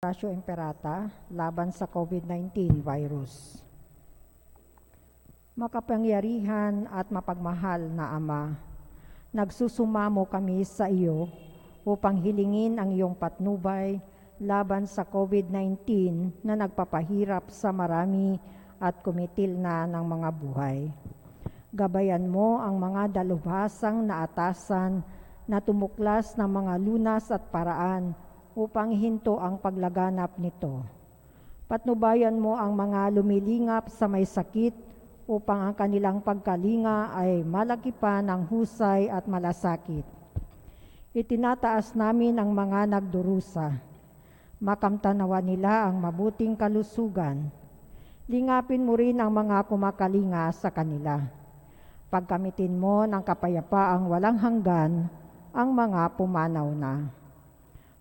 Casio Imperata laban sa COVID-19 virus. Makapangyarihan at mapagmahal na Ama, nagsusumamo kami sa iyo upang hilingin ang iyong patnubay laban sa COVID-19 na nagpapahirap sa marami at kumitil na ng mga buhay. Gabayan mo ang mga dalubhasang na atasan na tumuklas ng mga lunas at paraan upang hinto ang paglaganap nito. Patnubayan mo ang mga lumilingap sa may sakit upang ang kanilang pagkalinga ay malaki pa ng husay at malasakit. Itinataas namin ang mga nagdurusa. Makamtanawa nila ang mabuting kalusugan. Lingapin mo rin ang mga kumakalinga sa kanila. Pagkamitin mo ng kapayapaang walang hanggan ang mga pumanaw na.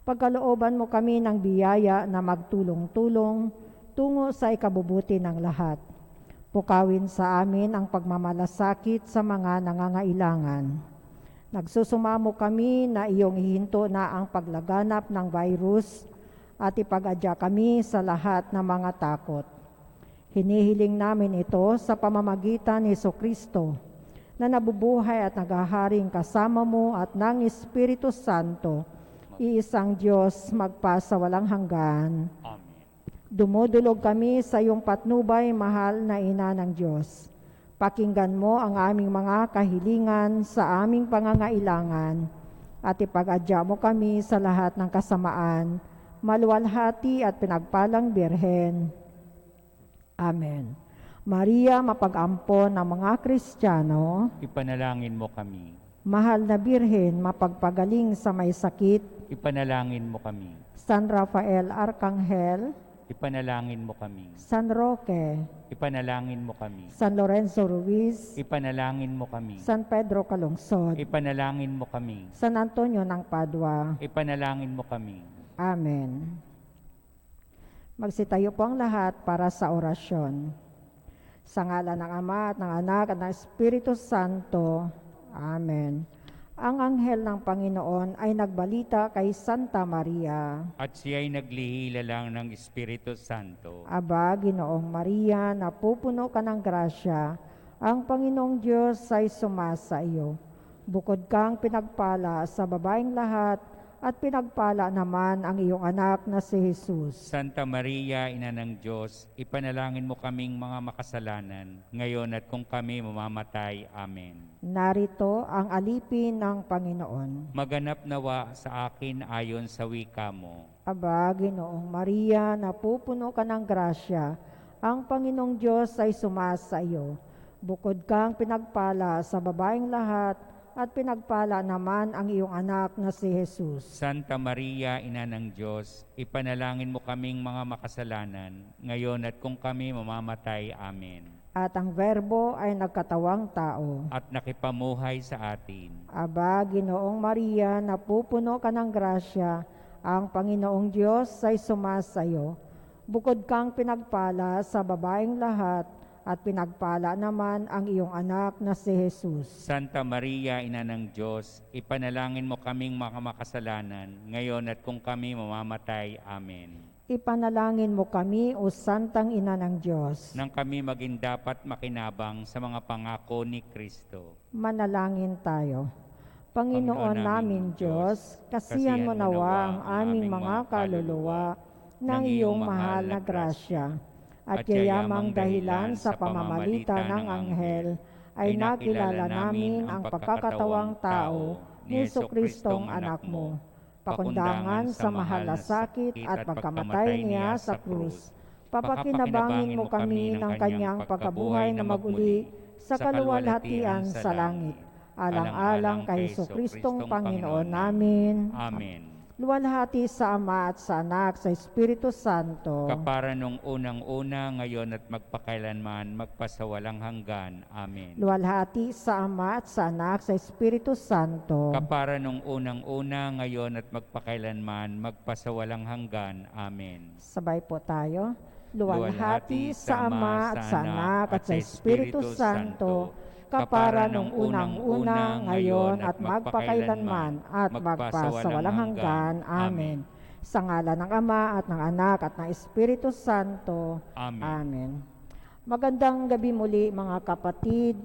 Pagkalooban mo kami ng biyaya na magtulong-tulong tungo sa ikabubuti ng lahat. Pukawin sa amin ang pagmamalasakit sa mga nangangailangan. Nagsusumamo kami na iyong ihinto na ang paglaganap ng virus at ipag-adya kami sa lahat ng mga takot. Hinihiling namin ito sa pamamagitan ni Jesucristo na nabubuhay at naghaharing kasama mo at ng Espiritu Santo, iisang Diyos magpasa walang hanggan. Amen. Dumudulog kami sa iyong patnubay, mahal na Ina ng Diyos. Pakinggan mo ang aming mga kahilingan sa aming pangangailangan at ipag-adya mo kami sa lahat ng kasamaan, maluwalhati at pinagpalang Birhen. Amen. Maria, mapag-ampon ng mga Kristiyano, Ipanalangin mo kami. mahal na Birhen, mapagpagaling sa may sakit, Ipanalangin mo kami. San Rafael Arcangel, Ipanalangin mo kami. San Roque, Ipanalangin mo kami. San Lorenzo Ruiz, Ipanalangin mo kami. San Pedro Calungsod, Ipanalangin mo kami. San Antonio ng Padua. Ipanalangin mo kami. Amen. Magsitayo po ang lahat para sa orasyon. Sa ngalan ng Ama at ng Anak at ng Espiritu Santo. Amen. Ang anghel ng Panginoon ay nagbalita kay Santa Maria. At siya ay naglihila lang ng Espiritu Santo. Aba, Ginoong Maria, napupuno ka ng grasya, ang Panginoong Diyos ay sumasa iyo. Bukod kang pinagpala sa babaeng lahat, at pinagpala naman ang iyong anak na si Jesus. Santa Maria, Ina ng Diyos, ipanalangin mo kaming mga makasalanan, ngayon at kung kami mamamatay. Amen. Narito ang alipin ng Panginoon. Maganap nawa sa akin ayon sa wika mo. Aba, Ginoong Maria, napupuno ka ng grasya, ang Panginoong Diyos ay sumasa iyo. Bukod kang pinagpala sa babaeng lahat, at pinagpala naman ang iyong anak na si Jesus. Santa Maria, Ina ng Diyos, ipanalangin mo kaming mga makasalanan, ngayon at kung kami mamamatay. Amen. At ang Verbo ay nagkatawang tao. At nakipamuhay sa atin. Aba, Ginoong Maria, napupuno ka ng grasya, ang Panginoong Diyos ay sumasa iyo. Bukod kang pinagpala sa babaeng lahat, at pinagpala naman ang iyong anak na si Jesus. Santa Maria, Ina ng Diyos, ipanalangin mo kaming mga makasalanan, ngayon at kung kami mamamatay. Amen. Ipanalangin mo kami, O Santang Ina ng Diyos. Nang kami maging dapat makinabang sa mga pangako ni Kristo. Manalangin tayo. Panginoon naming Diyos, kasihan mo nawa ang aming mga kaluluwa ng iyong mahal na grasya. At yayamang dahilan sa pamamagitan ng anghel ay nakilala namin ang pagkakatawang tao ni Jesucristong anak mo, pakundangan sa mahal na sakit at pagkamatay niya sa krus. Papakinabangin mo kami ng kanyang pagkabuhay na maguli sa kaluwalhatian sa langit, alang-alang kay Jesucristong Panginoon namin. Amen. Luwalhati sa Ama at sa Anak, sa Espiritu Santo. Kapara nung unang-una, ngayon at magpakailanman, magpasawalang hanggan. Amen. Luwalhati sa Ama at sa Anak, sa Espiritu Santo. Kapara nung unang-una, ngayon at magpakailanman, magpasawalang hanggan. Amen. Sabay po tayo. Luwalhati sa Ama at sa Anak at sa Espiritu Santo, kapara nung unang-una, ngayon at magpakailanman at magpasawalang hanggan. Amen. Sa ngalan ng Ama at ng Anak at ng Espiritu Santo. Amen. Amen. Magandang gabi muli mga kapatid.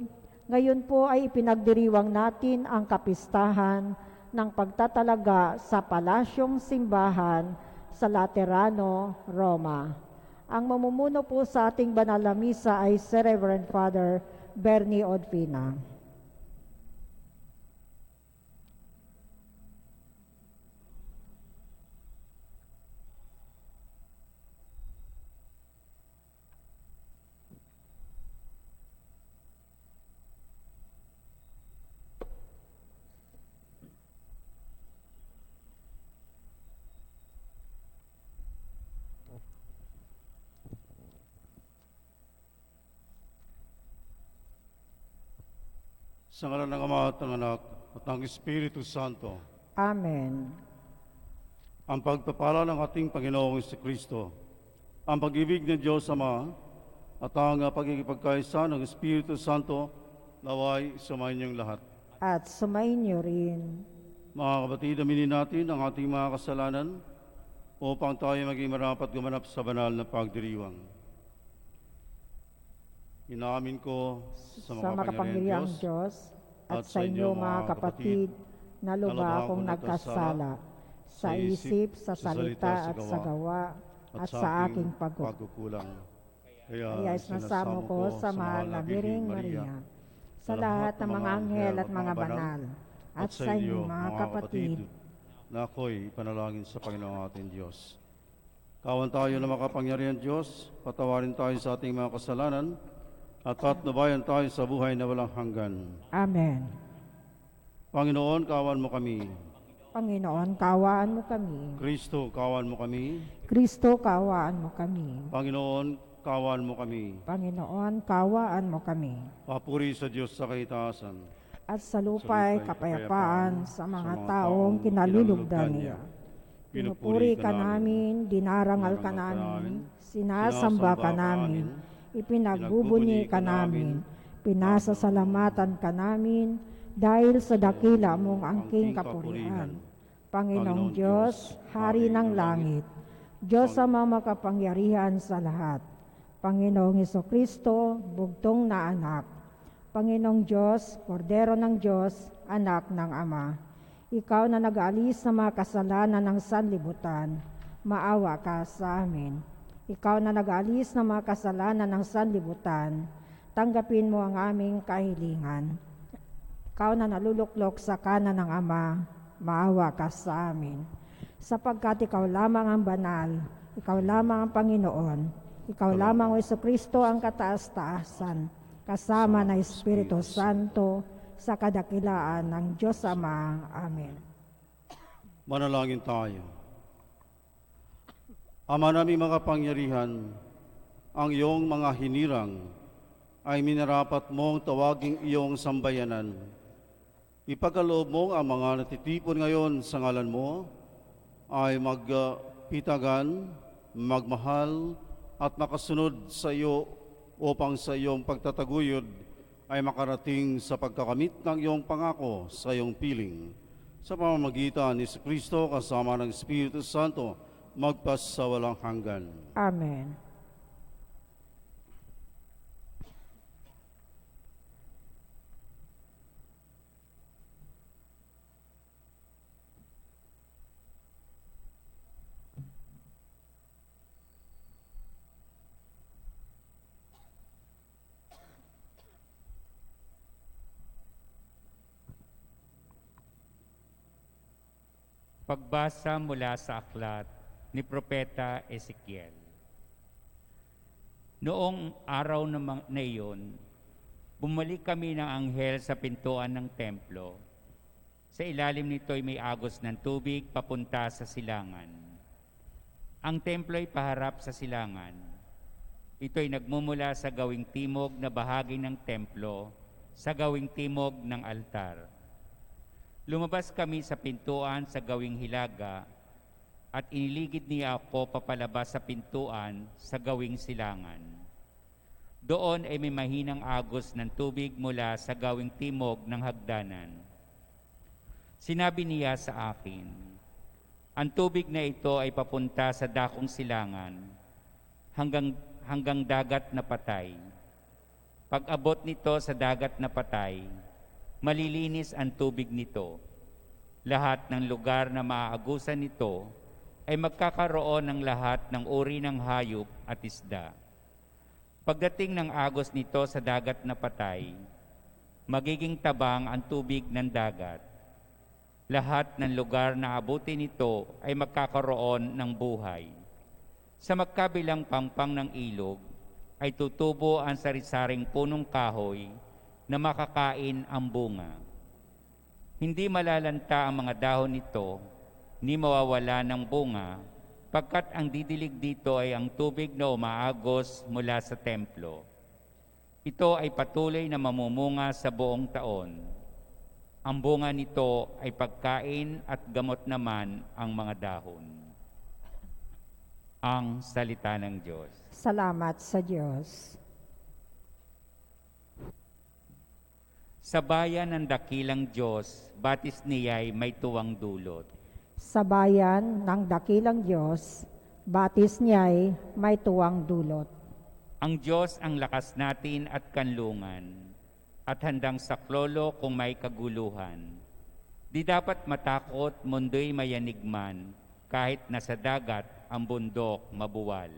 Ngayon po ay ipinagdiriwang natin ang kapistahan ng pagtatalaga sa Palasyong Simbahan sa Laterano, Roma. Ang mamumuno po sa ating banal na misa ay si Reverend Father Bernie Odfina. Sa ngalan ng Ama at ng Anak at ng Espiritu Santo, Amen. ang pagpapala ng ating Panginoong Kristo, ang pag-ibig ng Diyos Ama at ang pagkikipagkaisa ng Espiritu Santo naway sumayin niyong lahat. At sumainyo rin. Mga kapatid, aminin natin ang ating mga kasalanan upang tayo maging marapat gumanap sa banal na pagdiriwang. Inaamin ko Sa makapangyarihang Diyos at sa inyo mga kapatid, na lubha akong nagkasala sa isip, sa salita at sa gawa at sa aking pagkukulang. Kaya isinasamo ko sa mahal na Biring Maria, sa lahat ng mga anghel at mga banal, at sa inyo mga kapatid, na ako'y panalangin sa Panginoong ating Diyos. Kawan tayo na makapangyarihan Diyos, patawarin tayo sa ating mga kasalanan, at patnubayan tayo sa buhay na walang hanggan. Amen. Panginoon, kawan mo kami. Panginoon, kawaan mo kami. Kristo, kawan mo kami. Kristo, kawaan mo kami. Panginoon, kawan mo kami. Panginoon, kawaan mo kami. Papuri sa Diyos sa kaitaasan. At sa lupa'y kapayapaan sa mga taong kinalulugdan niya. Pinupuri ka namin, dinarangal ka namin, sinasamba ka namin, ipinagbubuni ka namin, pinasasalamatan ka namin, dahil sa dakila mong angking kapurihan. Panginoong Diyos, Hari ng langit, Diyos Ama makapangyarihan sa lahat, Panginoong Hesukristo, bugtong na anak, Panginoong Diyos, Kordero ng Diyos, anak ng Ama, ikaw na nag-aalis sa mga kasalanan ng sanlibutan, maawa ka sa amin. Ikaw na nag-aalis ng mga kasalanan ng sanlibutan, tanggapin mo ang aming kahilingan. Ikaw na naluluklok sa kanan ng Ama, maawa ka sa amin. Sapagkat ikaw lamang ang banal, ikaw lamang ang Panginoon, ikaw lamang o Jesucristo ang kataas-taasan, kasama ng Espiritu Santo, sa kadakilaan ng Diyos Ama. Amen. Manalangin tayo. Ama naming makapangyarihan, ang iyong mga hinirang ay minarapat mong tawaging iyong sambayanan. Ipagkaloob mo ang mga natitipon ngayon sa ngalan mo ay magpitagan, magmahal at makasunod sa iyo upang sa iyong pagtataguyod ay makarating sa pagkakamit ng iyong pangako sa iyong piling. Sa pamamagitan ni Kristo kasama ng Espiritu Santo, magpas sa walang hanggan. Amen. Pagbasa mula sa aklat ni Propeta Ezekiel. Noong araw na iyon, bumalik kami ng anghel sa pintuan ng templo. Sa ilalim nito'y may agos ng tubig papunta sa silangan. Ang templo ay paharap sa silangan. Ito'y nagmumula sa gawing timog na bahagi ng templo, sa gawing timog ng altar. Lumabas kami sa pintuan sa gawing hilaga at iniligid niya ako papalabas sa pintuan sa gawing silangan. Doon ay may mahinang agos ng tubig mula sa gawing timog ng hagdanan. Sinabi niya sa akin, Ang tubig na ito ay papunta sa dakong silangan hanggang dagat na patay. Pag-abot nito sa dagat na patay, malilinis ang tubig nito. Lahat ng lugar na maaagusan nito ay magkakaroon ng lahat ng uri ng hayop at isda. Pagdating ng agos nito sa dagat na patay, magiging tabang ang tubig ng dagat. Lahat ng lugar na abutin nito ay magkakaroon ng buhay. Sa magkabilang pampang ng ilog ay tutubo ang sari-saring punong kahoy na makakain ang bunga. Hindi malalanta ang mga dahon nito, ni mawawala ng bunga, pagkat ang didilig dito ay ang tubig na umaagos mula sa templo. Ito ay patuloy na mamumunga sa buong taon. Ang bunga nito ay pagkain at gamot naman ang mga dahon. Ang salita ng Diyos. Salamat sa Diyos. Sa bayan ng dakilang Diyos, batis niya'y may tuwang dulot. Sa bayan ng dakilang Diyos, batis niya'y may tuwang dulot. Ang Diyos ang lakas natin at kanlungan, at handang saklolo kung may kaguluhan. Di dapat matakot, mundo'y mayanigman, kahit nasa dagat ang bundok mabuwal.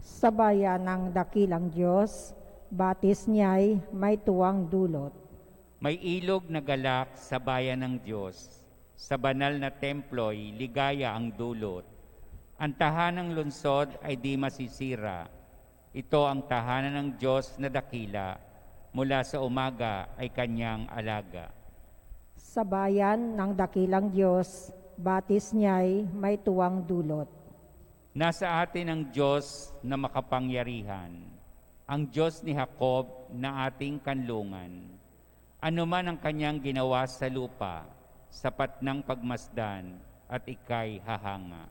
Sa bayan ng dakilang Diyos, batis niya'y may tuwang dulot. May ilog na galak sa bayan ng Diyos. Sa banal na templo'y ligaya ang dulot. Ang tahanang lungsod ay di masisira. Ito ang tahanan ng Diyos na dakila. Mula sa umaga ay kanyang alaga. Sa bayan ng dakilang Diyos, batis niya'y may tuwang dulot. Nasa atin ang Diyos na makapangyarihan, ang Diyos ni Jacob na ating kanlungan. Ano man ang kanyang ginawa sa lupa, sapat ng pagmasdan at ika'y hahanga.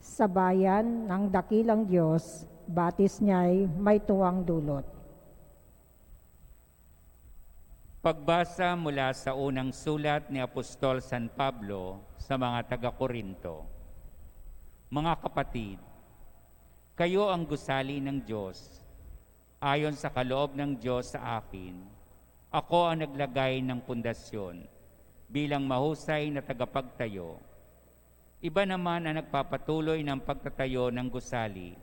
Sa bayan ng dakilang Diyos, batis niya'y may tuwang dulot. Pagbasa mula sa unang sulat ni Apostol San Pablo sa mga taga-Korinto. Mga kapatid, kayo ang gusali ng Diyos. Ayon sa kaloob ng Diyos sa akin, ako ang naglagay ng pundasyon bilang mahusay na tagapagtayo. Iba naman ang nagpapatuloy ng pagtatayo ng gusali,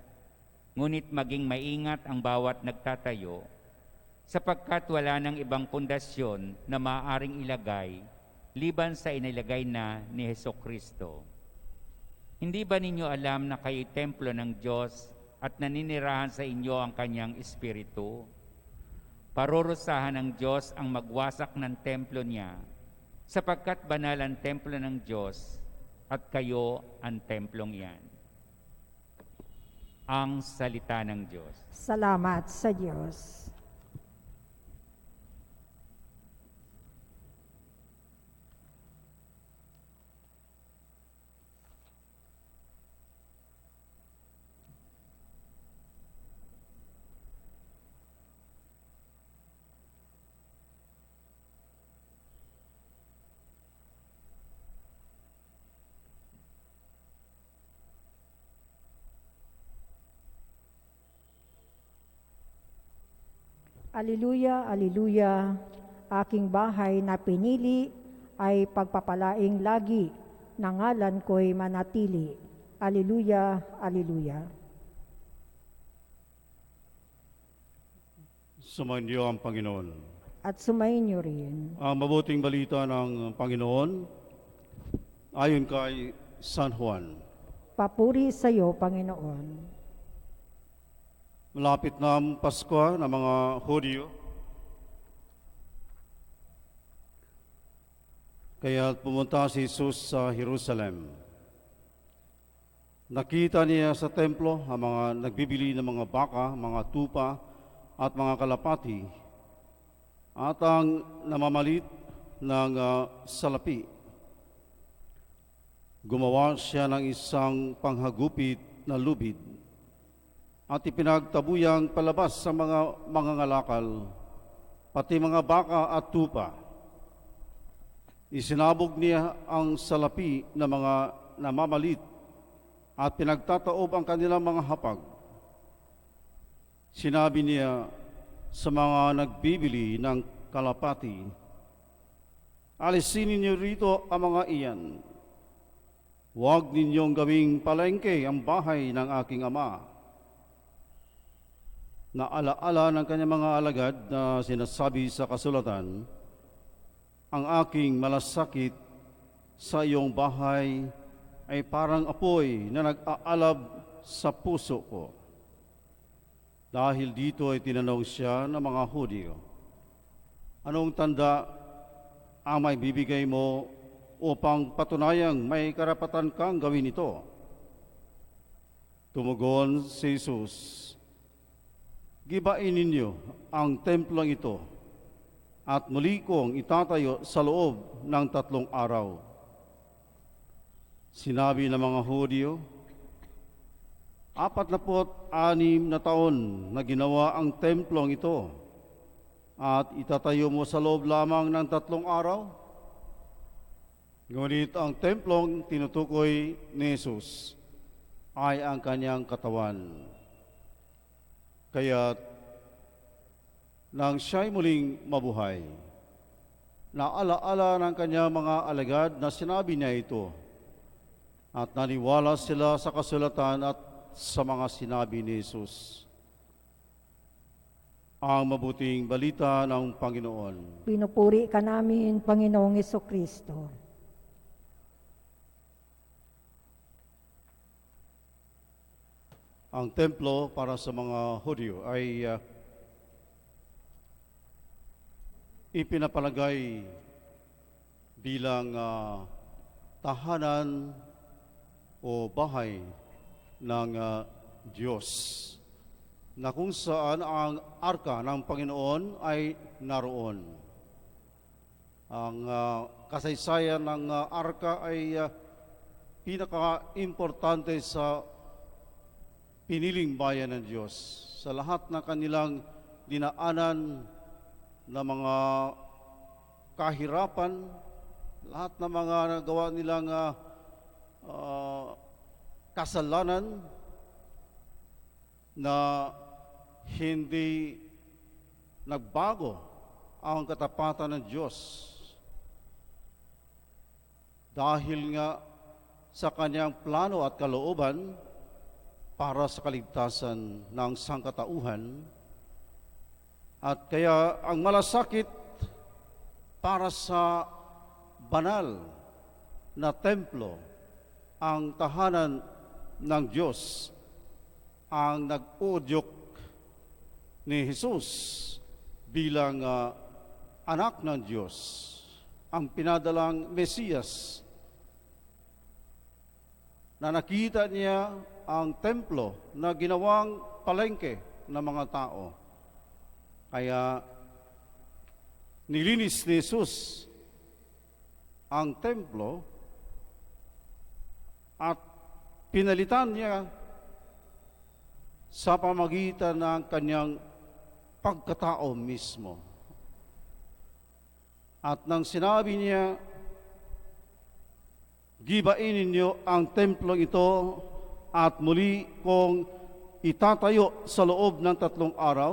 ngunit maging maingat ang bawat nagtatayo, sapagkat wala ng ibang pundasyon na maaaring ilagay liban sa inilagay na ni Hesukristo. Hindi ba ninyo alam na kayo'y templo ng Diyos at naninirahan sa inyo ang kanyang Espiritu? Parurusahan ng Diyos ang magwasak ng templo niya, sapagkat banal ang templo ng Diyos at kayo ang templong iyan. Ang salita ng Diyos. Salamat sa Diyos. Aleluya, aleluya, aking bahay na pinili ay pagpapalaing lagi, na ngalan ko'y manatili. Aleluya, aleluya. Sumainyo ang Panginoon. At sumainyo rin. Ang mabuting balita ng Panginoon ayon kay San Juan. Papuri sa iyo, Panginoon. Malapit na ang Pasko ng mga Hudyo. Kaya pumunta si Jesus sa Jerusalem. Nakita niya sa templo ang mga nagbibili ng mga baka, mga tupa at mga kalapati at ang namamalit ng salapi. Gumawa siya ng isang panghagupit na lubid at ipinagtabuyang palabas sa mga mangangalakal, pati mga baka at tupa. Isinabog niya ang salapi ng mga namamalit at pinagtataob ang kanilang mga hapag. Sinabi niya sa mga nagbibili ng kalapati, alisin ninyo rito ang mga iyan. Huwag ninyong gawing palengke ang bahay ng aking ama. Naalaala ng kanyang mga alagad na sinasabi sa kasulatan, ang aking malasakit sa iyong bahay ay parang apoy na nag-aalab sa puso ko. Dahil dito ay tinanong siya ng mga Hudyo, anong tanda ang may bibigay mo upang patunayang may karapatan kang gawin ito? Tumugon si Jesus, gibain ninyo ang templong ito at muli kong itatayo sa loob ng 3 araw. Sinabi ng mga Hudyo, 46 na taon na ginawa ang templong ito at itatayo mo sa loob lamang ng 3 araw? Ngunit ang templong tinutukoy ni Jesus ay ang kanyang katawan. Kaya't nang siya'y muling mabuhay, naalaala ng kanyang mga alagad na sinabi niya ito at naniwala sila sa kasulatan at sa mga sinabi ni Jesus. Ang mabuting balita ng Panginoon. Pinupuri ka namin, Panginoong Jesucristo. Ang templo para sa mga Hudyo ay ipinapalagay bilang tahanan o bahay ng Diyos, na kung saan ang arka ng Panginoon ay naroon. Ang kasaysayan ng arka ay pinaka-importante sa piniling bayan ng Diyos. Sa lahat ng kanilang dinaanan na mga kahirapan, lahat ng mga nagawa nilang kasalanan na hindi nagbago ang katapatan ng Diyos. Dahil nga sa kanyang plano at kalooban para sa kaligtasan ng sangkatauhan, at kaya ang malasakit para sa banal na templo, ang tahanan ng Diyos, ang nag-udyok ni Jesus bilang anak ng Diyos, ang pinadalang Mesiyas, na nakita niya ang templo na ginawang palengke ng mga tao. Kaya nilinis ni Jesus ang templo at pinalitan niya sa pamagitan ng kanyang pagkatao mismo. At nang sinabi niya, gibain ninyo ang templong ito at muli kong itatayo sa loob ng 3 araw,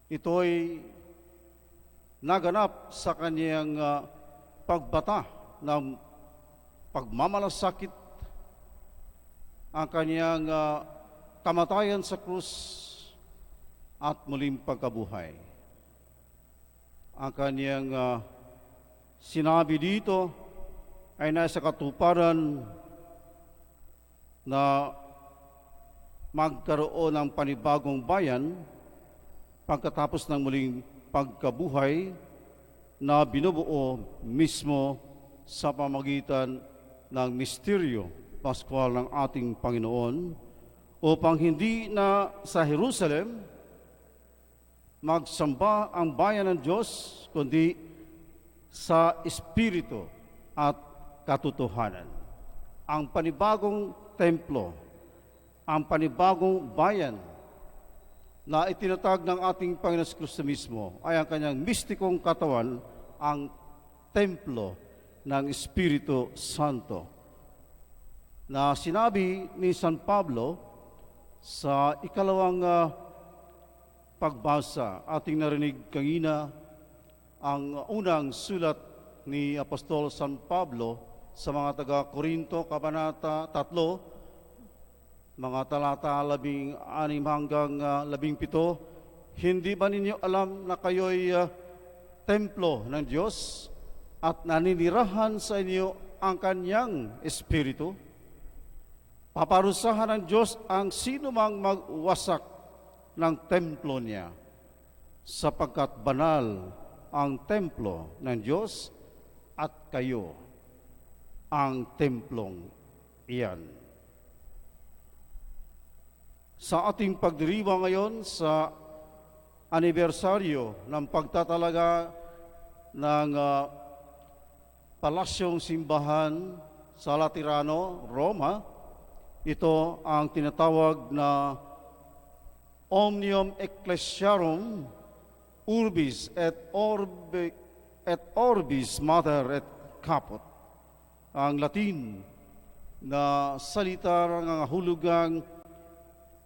ito'y naganap sa kanyang pagbata ng pagmamalasakit, ang kanyang kamatayan sa krus at muling pagkabuhay. Ang kanyang sinabi dito ay nasa katuparan na magkaroon ng panibagong bayan pagkatapos ng muling pagkabuhay na binubuo mismo sa pamagitan ng misteryo Pascual ng ating Panginoon, upang hindi na sa Jerusalem magsamba ang bayan ng Diyos, kundi sa Espiritu at katotohanan. Ang panibagong templo, ang panibagong bayan na itinatag ng ating Panginoon Kristo mismo ay ang kanyang mistikong katawan, ang templo ng Espiritu Santo na sinabi ni San Pablo sa ikalawang pagbasa. Ating narinig kanina ang unang sulat ni Apostol San Pablo sa mga taga-Korinto, Kabanata 3, mga talata 16 hanggang 17. Hindi ba ninyo alam na kayo'y templo ng Diyos at naninirahan sa inyo ang Kanyang Espiritu? Paparusahan ng Diyos ang sino mang magwasak ng templo niya, sapagkat banal ang templo ng Diyos at kayo ang templong iyan. Sa ating pagdiriwang ngayon sa anibersaryo ng pagtatalaga ng palasyong simbahan sa Laterano, Roma, ito ang tinatawag na Omnium Ecclesiarum Urbis et Orbis Mater et Caput. Ang Latin na salita ng hulugang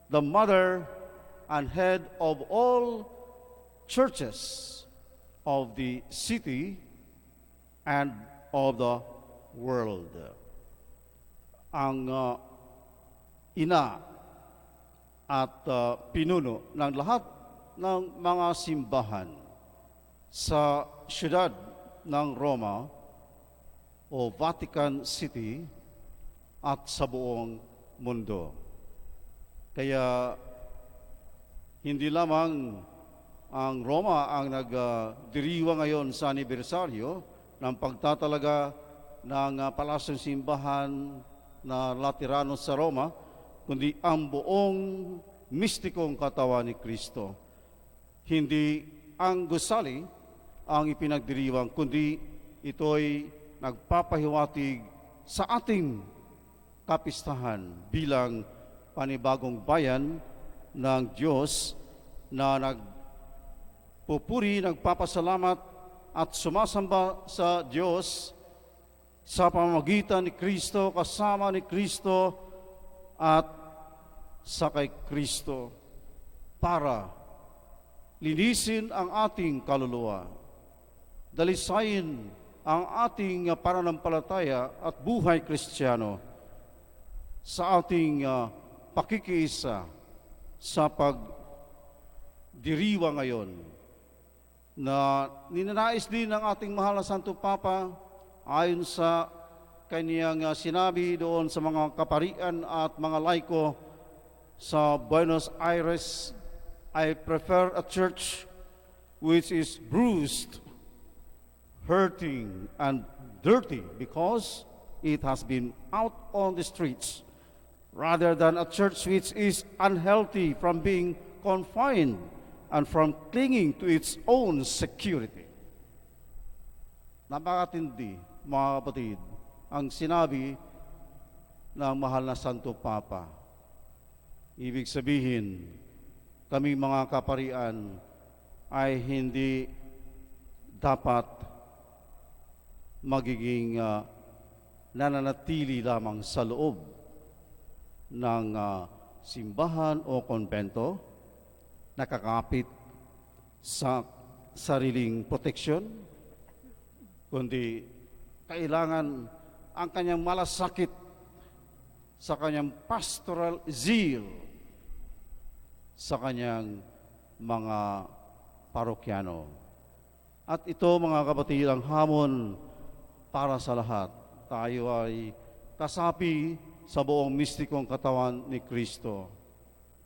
the mother and head of all churches of the city and of the world. Ang ina at pinuno ng lahat ng mga simbahan sa siyudad ng Roma o Vatican City at sa buong mundo. Kaya hindi lamang ang Roma ang nagdiriwa ngayon sa anibersaryo ng pagtatalaga ng palasyong simbahan na Laterano sa Roma, kundi ang buong mistikong katawan ni Kristo. Hindi ang gusali ang ipinagdiriwang, kundi ito'y nagpapahiwatig sa ating kapistahan bilang panibagong bayan ng Diyos na nagpupuri, nagpapasalamat at sumasamba sa Diyos sa pamamagitan ni Kristo, kasama ni Kristo at sa kay Kristo para linisin ang ating kaluluwa, dalisayin ang ating pananampalataya at buhay Kristiyano sa ating pakikiisa sa pagdiriwa ngayon na ninanais din ng ating mahal na Santo Papa ayon sa kaniyang sinabi doon sa mga kaparian at mga laiko sa Buenos Aires. I prefer a church which is bruised, hurting, and dirty because it has been out on the streets, rather than a church which is unhealthy from being confined and from clinging to its own security. Napakatindi, mga kapatid, ang sinabi ng mahal na Santo Papa. Ibig sabihin, kami mga kaparian ay hindi dapat magiging nananatili lamang sa loob ng simbahan o konbento, nakakapit sa sariling proteksyon, kundi kailangan ang kanyang malasakit sa kanyang pastoral zeal sa kanyang mga parokyano. At ito, mga kapatid, ang hamon para sa lahat. Tayo ay kasapi sa buong mistikong katawan ni Kristo.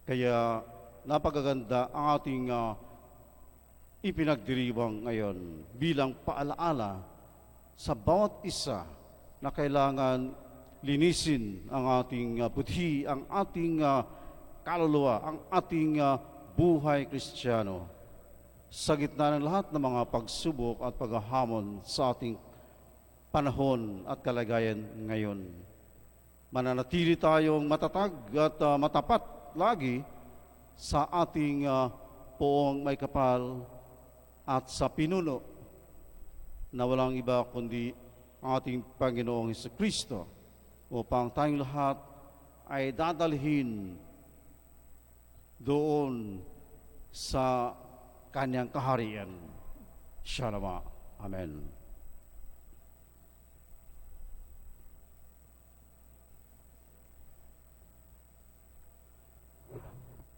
Kaya napakaganda ang ating ipinagdiriwang ngayon bilang paalaala sa bawat isa na kailangan linisin ang ating budhi, ang ating kaluluwa, ang ating buhay Kristiyano sa gitna ng lahat ng mga pagsubok at paghahamon sa ating panahon at kalagayan ngayon. Mananatili tayong matatag at matapat lagi sa ating poong may kapal at sa pinuno na walang iba kundi ang ating Panginoong Hesukristo upang tayong lahat ay dadalhin doon sa kanyang kaharian. Shalom. Amen.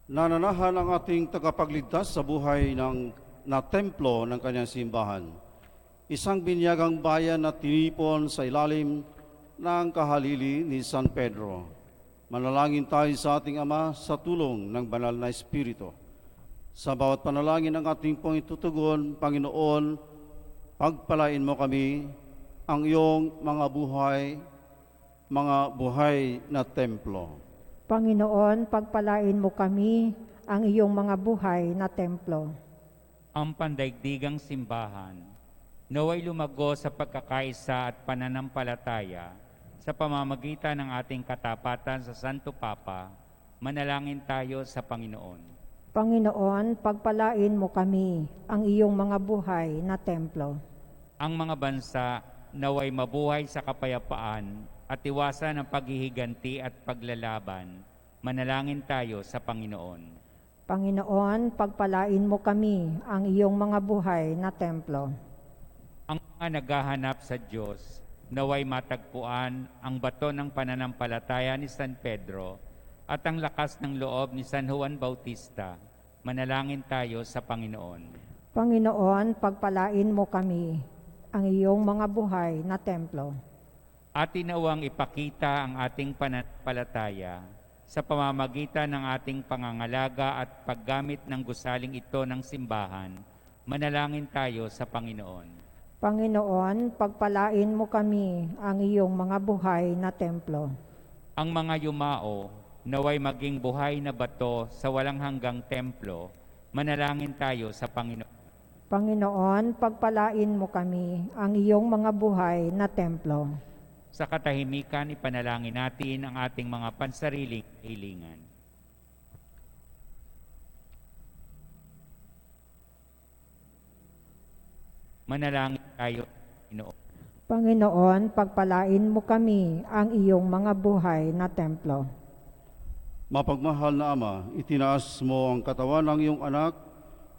Nananahan ang ating tagapagligtas sa buhay na templo ng kanyang simbahan. Isang binyagang bayan na tinipon sa ilalim ng kahalili ni San Pedro. Manalangin tayo sa ating Ama sa tulong ng Banal na Espiritu. Sa bawat panalangin ng ating pong itutugon, Panginoon, pagpalain mo kami ang iyong mga buhay na templo. Panginoon, pagpalain mo kami ang iyong mga buhay na templo. Ang pandaigdigang simbahan, naway lumago sa pagkakaisa at pananampalataya sa pamamagitan ng ating katapatan sa Santo Papa. Manalangin tayo sa Panginoon. Panginoon, pagpalain mo kami ang iyong mga buhay na templo. Ang mga bansa naway mabuhay sa kapayapaan at iwasan ang paghihiganti at paglalaban. Manalangin tayo sa Panginoon. Panginoon, pagpalain mo kami ang iyong mga buhay na templo. Ang mga naghahanap sa Diyos, naway matagpuan ang bato ng pananampalataya ni San Pedro at ang lakas ng loob ni San Juan Bautista. Manalangin tayo sa Panginoon. Panginoon, pagpalain mo kami ang iyong mga buhay na templo. At tinawang ipakita ang ating pananampalataya sa pamamagitan ng ating pangangalaga at paggamit ng gusaling ito ng simbahan. Manalangin tayo sa Panginoon. Panginoon, pagpalain mo kami ang iyong mga buhay na templo. Ang mga yumao, naway maging buhay na bato sa walang hanggang templo. Manalangin tayo sa Panginoon. Panginoon, pagpalain mo kami ang iyong mga buhay na templo. Sa katahimikan, ipanalangin natin ang ating mga pansariling hilingan. Manalangin tayo, Panginoon. Panginoon, pagpalain mo kami ang iyong mga buhay na templo. Mapagmahal na Ama, itinaas mo ang katawan ng iyong anak,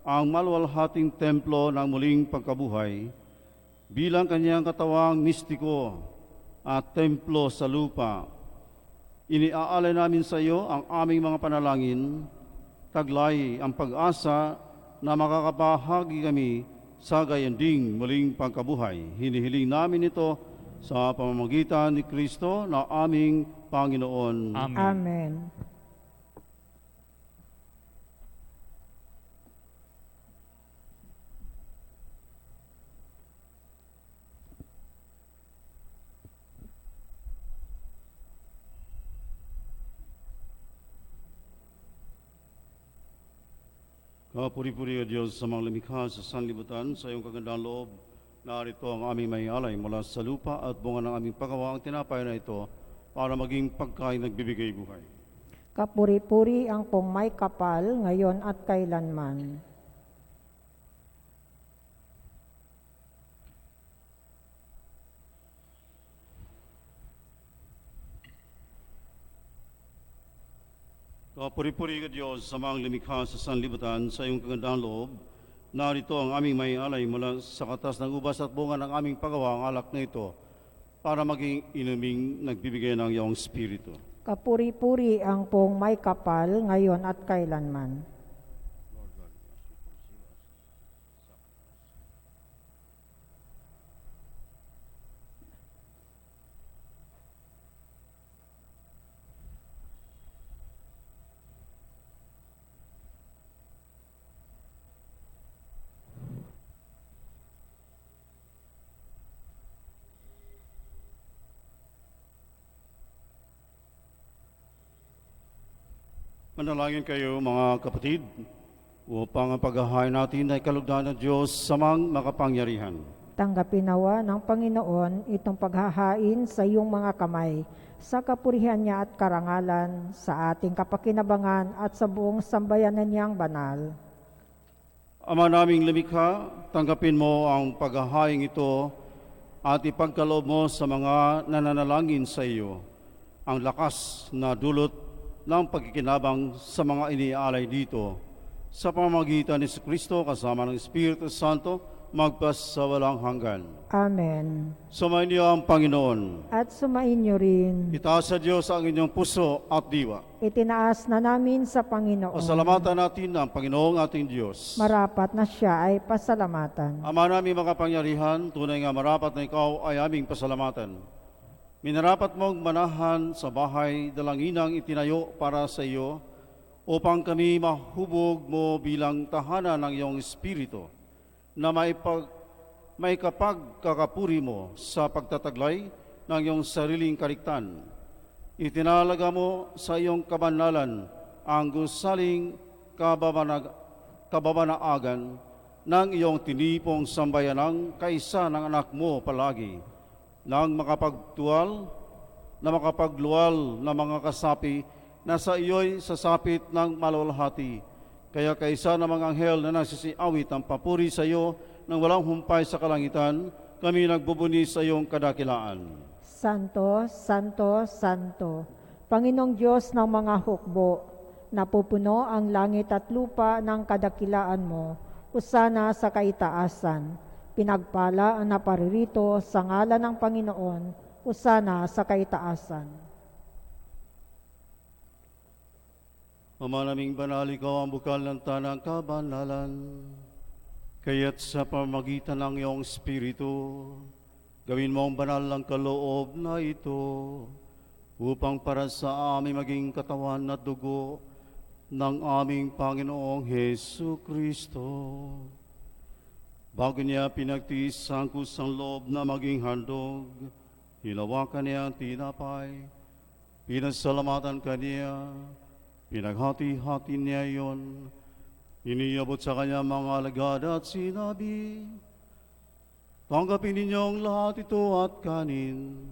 ang maluwalhating templo ng muling pagkabuhay, bilang kanyang katawang mistiko at templo sa lupa. Iniaalay namin sa iyo ang aming mga panalangin, taglay ang pag-asa na makakabahagi kami sa gayanding muling pagkabuhay. Hinihiling namin ito sa pamamagitan ni Kristo na aming Panginoon. Amen. Amen. Kapuri-puri o Diyos sa mga lumikha sa sanlibutan, sa iyong kagandang loob, narito ang aming may alay mula sa lupa at bunga ng aming paggawa ang tinapay na ito para maging pagkain nagbibigay buhay. Kapuri-puri ang kung may kapal, ngayon at kailanman. Kapuri-puri ka Diyos sa mga lumikha sa sanlibutan, sa iyong kagandang loob, narito ang aming may alay mula sa katas ng ubas at bunga ng aming paggawa ang alak na ito para maging inuming nagbibigay ng iyong Espiritu. Kapuri-puri ang kung may kapal, ngayon at kailanman. Manalangin kayo mga kapatid, upang ang paghahain natin ay kalugdan ng Diyos sa mga makapangyarihan. Tanggapin nawa ng Panginoon itong paghahain sa iyong mga kamay, sa kapurihan niya at karangalan, sa ating kapakinabangan at sa buong sambayanan niyang banal. Ama naming lumikha, tanggapin mo ang paghahain ito at ipagkaloob mo sa mga nananalangin sa iyo ang lakas na dulot ng pagkikinabang sa mga iniaalay dito sa pamamagitan ni Kristo kasama ng Espiritu Santo magpas sa walang hanggan. Amen. Sumayin niyo ang Panginoon. At sumainyo rin. Itaas sa Diyos ang inyong puso at diwa. Itinaas na namin sa Panginoon. Pasalamatan natin ang Panginoong ating Diyos. Marapat na siya ay pasalamatan. Ama namin makapangyarihan, tunay nga marapat na ikaw ay aming pasalamatan. Minarapat mong manahan sa bahay dalanginang itinayo para sa iyo upang kami mahubog mo bilang tahanan ng iyong Espiritu na may kapagkakapuri mo sa pagtataglay ng iyong sariling kaligtan. Itinalaga mo sa iyong kabanalan ang gusaling kababanaagan ng iyong tinipong sambayanang kaisa ng anak mo palagi, nang makapagluwal na mga kasapi na sa iyo'y sasapit ng malulhati. Kaya kaisa ng mga anghel na nagsisiawit ang papuri sa iyo nang walang humpay sa kalangitan, kami nagbubuni sa iyong kadakilaan. Santo, Santo, Santo, Panginoong Diyos ng mga hukbo, napupuno ang langit at lupa ng kadakilaan mo, usana sa kaitaasan. Pinagpala ang naparirito sa ngalan ng Panginoon, usana sa kaitaasan. Ama naming banal, ikaw ang bukal ng tanang kabanalan, kaya't sa pamamagitan ng iyong Espiritu, gawin mo ang banal ng kaloob na ito, upang para sa amin maging katawan at dugo ng aming Panginoong Hesu Kristo. Bago niya pinagtiis ang kusang loob na maging handog, hinawakan niya ang tinapay, pinasalamatan kaniya, pinaghati-hati niya iyon, iniabot sa kanya mga alagad at sinabi, tanggapin ninyong lahat ito at kanin.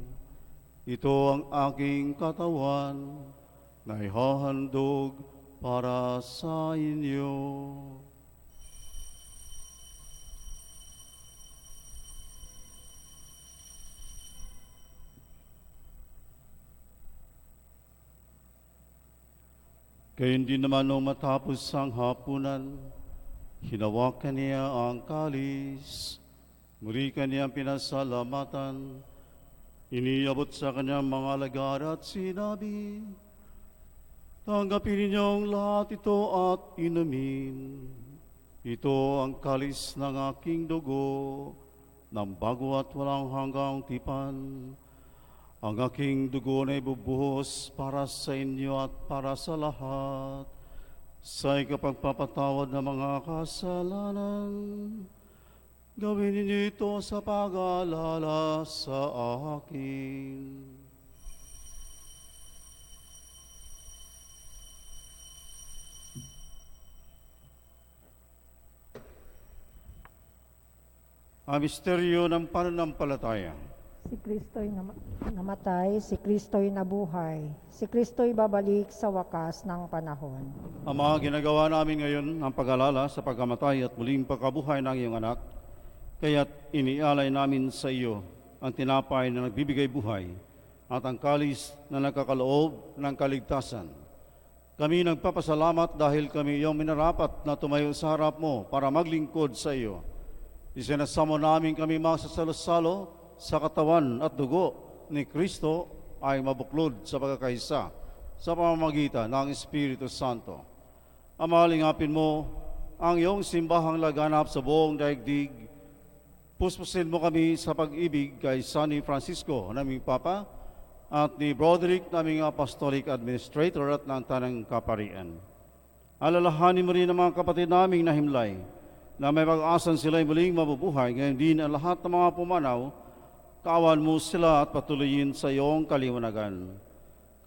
Ito ang aking katawan na ihahandog para sa inyo. Kaya hindi naman nung matapos ang hapunan, hinawakan niya ang kalis, muli kanyang pinasalamatan, iniabot sa kanyang mga alagad at sinabi, tanggapin ninyong lahat ito at inumin. Ito ang kalis ng aking dugo, ng bago at walang hanggang tipan. Ang aking dugo na ibubuhos para sa inyo at para sa lahat, sa ikapagpapatawad ng mga kasalanan. Gawin ninyo ito sa pag-aalala sa akin. Ang misteryo ng pananampalataya. Si Kristo'y namatay, si Kristo'y nabuhay, si Kristo'y babalik sa wakas ng panahon. Ama, ginagawa namin ngayon ang pag-alala sa pagkamatay at muling pagkabuhay ng iyong anak, kaya't inialay namin sa iyo ang tinapay na nagbibigay buhay at ang kalis na nagkakaloob ng kaligtasan. Kami nagpapasalamat dahil kami iyong minarapat na tumayo sa harap mo para maglingkod sa iyo. Isinasamo namin kami masasalo-salo sa katawan at dugo ni Kristo ay mabuklod sa pagkakaisa sa pamamagitan ng Espiritu Santo. Ama, lingapin mo ang iyong simbahang laganap sa buong daigdig. Puspusin mo kami sa pag-ibig kay San Francisco, naming Papa, at ni Broderick, naming Apostolic Administrator at ng Tanang Kaparian. Alalahanin mo rin ang mga kapatid naming nahimlay na may pag-asan sila'y muling mabubuhay, ngayon din ang lahat ng mga pumanaw. Kawan mo sila at patuloyin sa iyong kaliwanagan.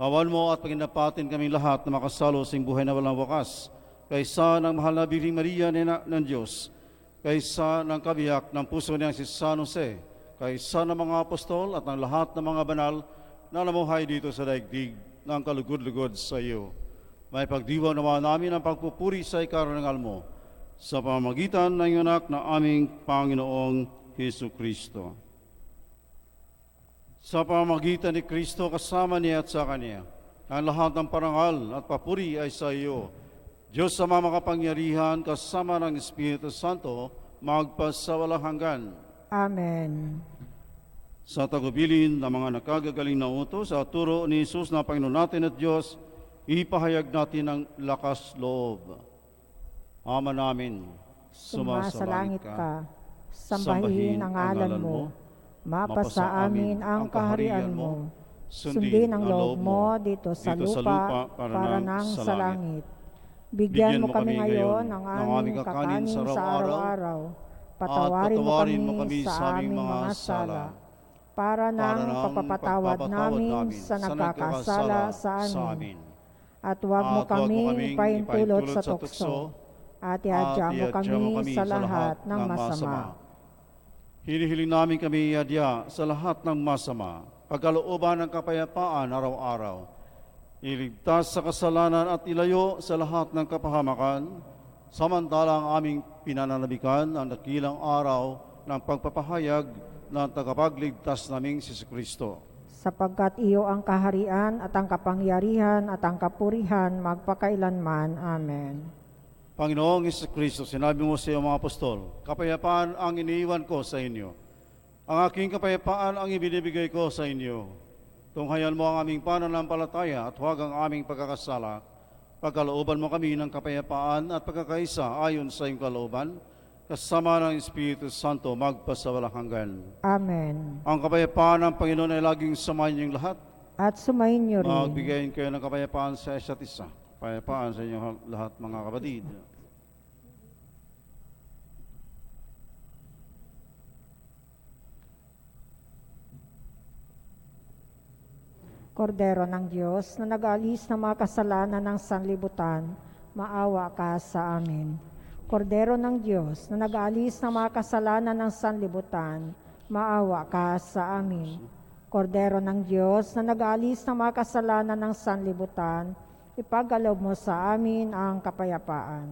Kawan mo at paginapatin kaming lahat na makasalo sa buhay na walang wakas, kaysa ng mahal na Birheng Maria ng Diyos, kaysa ng kabiyak ng puso niyang si San Jose, kaysa ng mga apostol at ng lahat ng mga banal na namuhay dito sa daigdig ng kalugod-lugod sa iyo. May pagdiwa naman namin ang pagpupuri sa ikarangal mo sa pamamagitan ng iyong anak na aming Panginoong Hesu Kristo. Sa pamamagitan ni Kristo kasama niya at sa Kanya, ang lahat ng parangal at papuri ay sa iyo, Diyos sa makapangyarihan kasama ng Espiritu Santo, magpasawalang hanggan. Amen. Sa tagubilin ng mga nakagagaling na utos sa turo ni Jesus na Panginoon natin at Diyos, ipahayag natin ang lakas loob. Ama namin, Sumasalangit ka, sambahin ang ngalan mo, mapasa amin ang kaharian mo, sundin ang loob mo dito sa lupa para nang sa langit. Bigyan mo kami ngayon ng aming kakanin sa araw-araw. Patawarin mo kami sa aming mga sala, para nang pagpapatawad namin sa nagkakasala sa amin. At huwag mo kaming paintulot sa tukso, at iadya mo kami sa lahat ng masama. Hinihiling namin kami iadya sa lahat ng masama, pagkalooban ng kapayapaan araw-araw. Iligtas sa kasalanan at ilayo sa lahat ng kapahamakan, samantalang aming pinananabikan ang dakilang araw ng pagpapahayag ng tagapagligtas naming si Kristo. Sapagkat iyo ang kaharian at ang kapangyarihan at ang kapurihan magpakailanman. Amen. Panginoong Kristo, sinabi mo sa iyong mga apostol, kapayapaan ang iniiwan ko sa inyo. Ang aking kapayapaan ang ibinibigay ko sa inyo. Tunghayan mo ang aming pananampalataya at huwag ang aming pagkakasala. Pagkalooban mo kami ng kapayapaan at pagkakaisa ayon sa iyong kalooban, kasama ng Espiritu Santo magpasawalang hanggan. Amen. Ang kapayapaan ng Panginoon ay laging samayin niyong lahat. At sumayin niyo rin. Magbigayin kayo ng kapayapaan sa isa't isa. Kapayapaan sa inyong lahat, mga kapatid. Kordero ng Diyos na nag-alis ng mga kasalanan ng sanlibutan, maawa ka sa amin. Kordero ng Diyos na nag-alis ng mga kasalanan ng sanlibutan, maawa ka sa amin. Kordero ng Diyos na nag-alis ng mga kasalanan ng sanlibutan, ipagkaloob mo sa amin ang kapayapaan.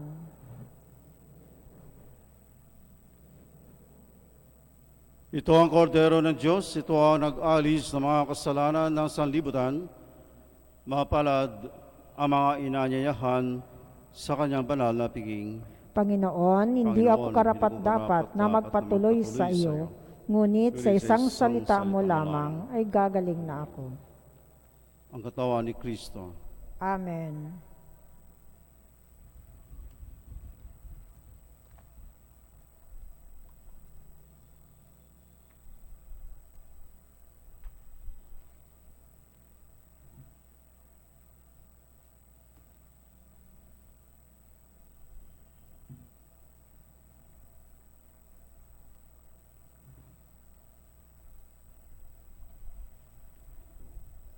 Ito ang kordero ng Diyos, ito ang nag-alis ng mga kasalanan ng sanlibutan. Mapalad ang mga inanyayahan sa kanyang banal na piging. Panginoon, hindi ako karapat-dapat na magpatuloy sa iyo, ngunit sa isang salita mo lamang ay gagaling na ako. Ang katawan ni Kristo. Amen.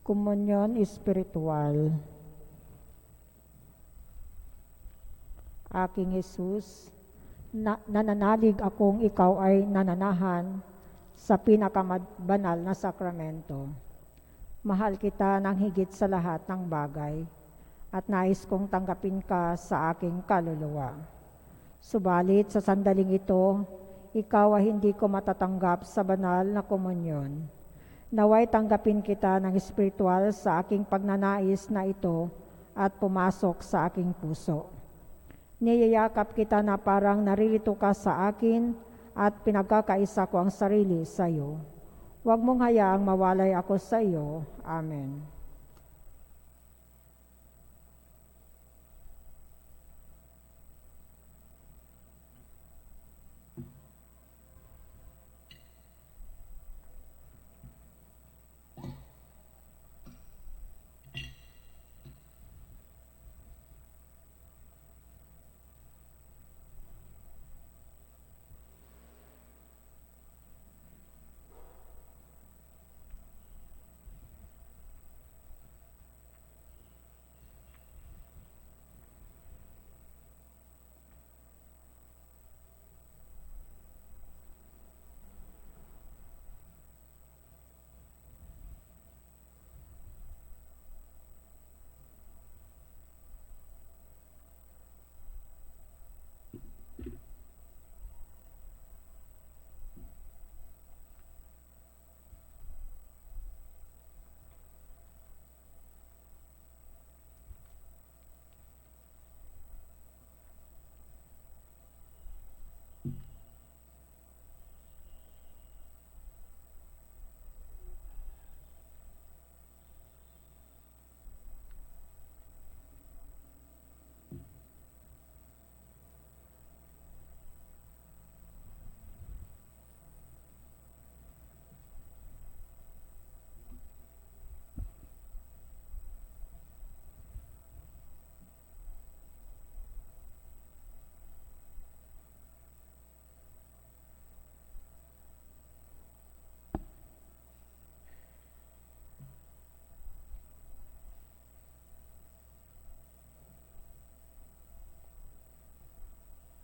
Komunyon espiritual. Aking Jesus, nananalig akong ikaw ay nananahan sa pinakabanal na sakramento. Mahal kita ng higit sa lahat ng bagay at nais kong tanggapin ka sa aking kaluluwa. Subalit sa sandaling ito, ikaw ay hindi ko matatanggap sa banal na komunyon. Naway tanggapin kita ng espiritual sa aking pagnanais na ito at pumasok sa aking puso. Niyayakap kita na parang naririto ka sa akin at pinagkakaisa ko ang sarili sa iyo. Huwag mong hayaang mawalay ako sa iyo. Amen.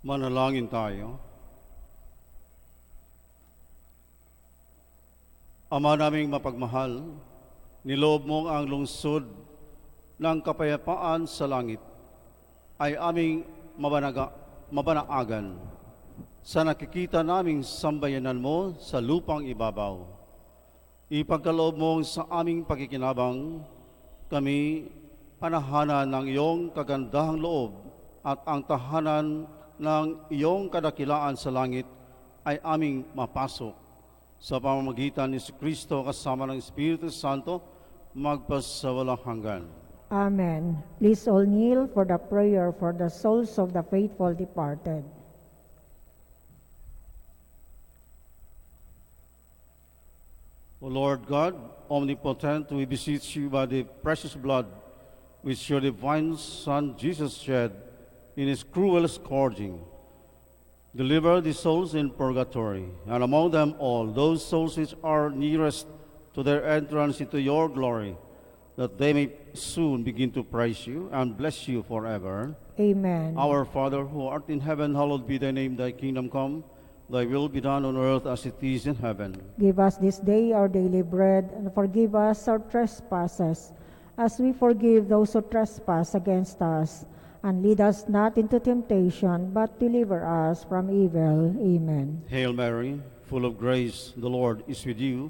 Manalangin tayo. Ama naming mapagmahal, niloob mong ang lungsod ng kapayapaan sa langit ay aming mabanaagan sa nakikita naming sambayanan mo sa lupang ibabaw. Ipagkaloob mong sa aming pakikinabang kami panahanan ng iyong kagandahang loob at ang tahanan ng iyong kadakilaan sa langit ay aming mapasok sa pamamagitan ni Kristo kasama ng Espiritu Santo magpasawalang hanggan. Amen. Please all kneel for the prayer for the souls of the faithful departed. O Lord God, omnipotent, we beseech you by the precious blood which your divine Son Jesus shed in his cruel scourging, deliver the souls in purgatory, and among them all those souls which are nearest to their entrance into your glory, that they may soon begin to praise you and bless you forever. Amen. Our Father, who art in heaven, hallowed be thy name, thy kingdom come, thy will be done on earth as it is in heaven. Give us this day our daily bread, and forgive us our trespasses, as we forgive those who trespass against us. And lead us not into temptation, but deliver us from evil. Amen. Hail Mary, full of grace, the Lord is with you.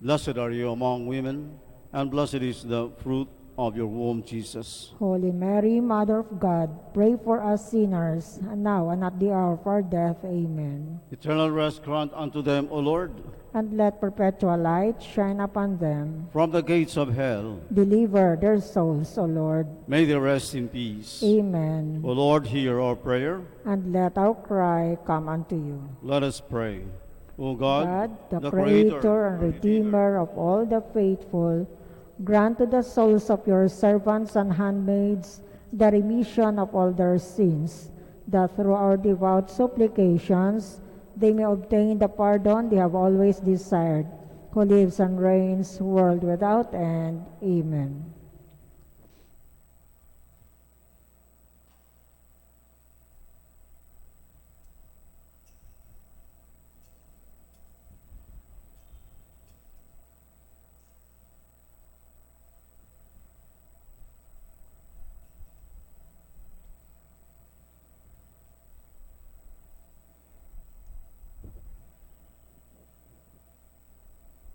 Blessed are you among women, and blessed is the fruit of your womb, Jesus. Holy Mary, Mother of God, pray for us sinners, and now and at the hour of our death. Amen. Eternal rest grant unto them, O Lord. And let perpetual light shine upon them. From the gates of hell, Deliver their souls, O Lord. may they rest in peace. Amen. O Lord, hear our prayer. And let our cry come unto you. Let us pray. O God, God, the Creator and Redeemer of all the faithful, grant to the souls of your servants and handmaids the remission of all their sins, that through our devout supplications they may obtain the pardon they have always desired, who lives and reigns, world without end. Amen.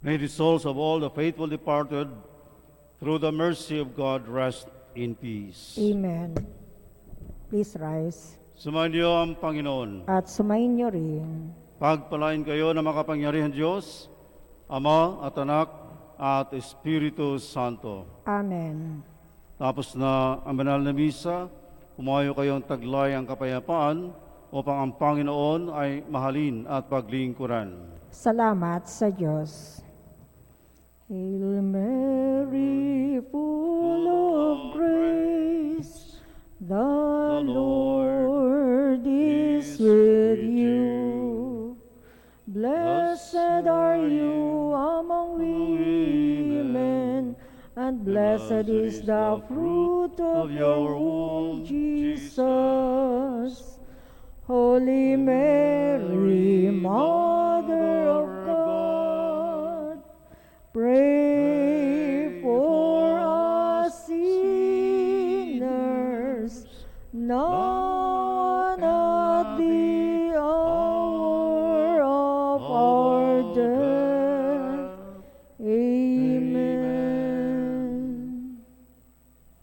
may the souls of all the faithful departed, through the mercy of God, rest in peace. Amen. Please rise. Sumainyo ang Panginoon. At sumayin niyo rin. Pagpalain kayo ng makapangyarihan Diyos, Ama at Anak at Espiritu Santo. Amen. Tapos na ang banal na misa, humayo kayong taglay ang kapayapaan upang ang Panginoon ay mahalin at paglingkuran. Salamat sa Diyos. Hail Mary, full of grace, the Lord is with you. Blessed are you among women, and blessed is the fruit of your womb, Jesus. Holy Mary, Mother of God, pray for us sinners, now and at the hour of our death. Amen.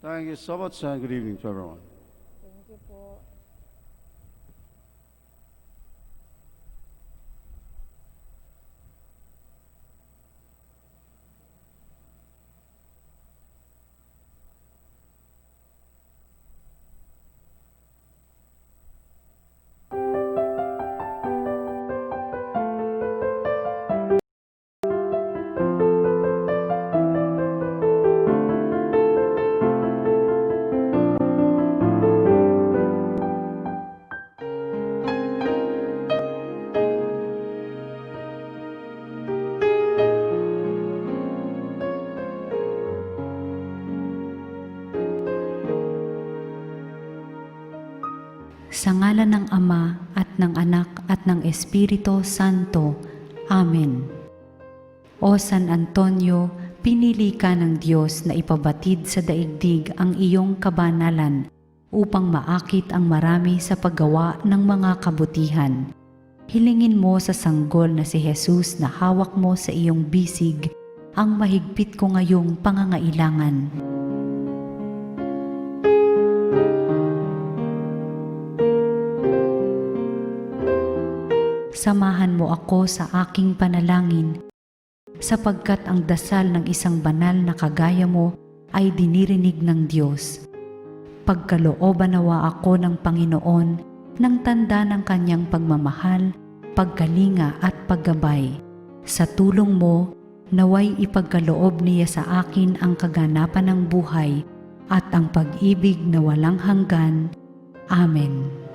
Thank you so much and good evening to everyone. Sa ngalan ng Ama at ng Anak at ng Espiritu Santo. Amen. O San Antonio, pinili ka ng Diyos na ipabatid sa daigdig ang iyong kabanalan upang maakit ang marami sa paggawa ng mga kabutihan. Hilingin mo sa sanggol na si Jesus na hawak mo sa iyong bisig ang mahigpit ko ngayong pangangailangan. Samahan mo ako sa aking panalangin, sapagkat ang dasal ng isang banal na kagaya mo ay dinirinig ng Diyos. Pagkalooban nawa ako ng Panginoon ng tanda ng kanyang pagmamahal, pagkalinga at paggabay. Sa tulong mo, naway ipagkaloob niya sa akin ang kaganapan ng buhay at ang pag-ibig na walang hanggan. Amen.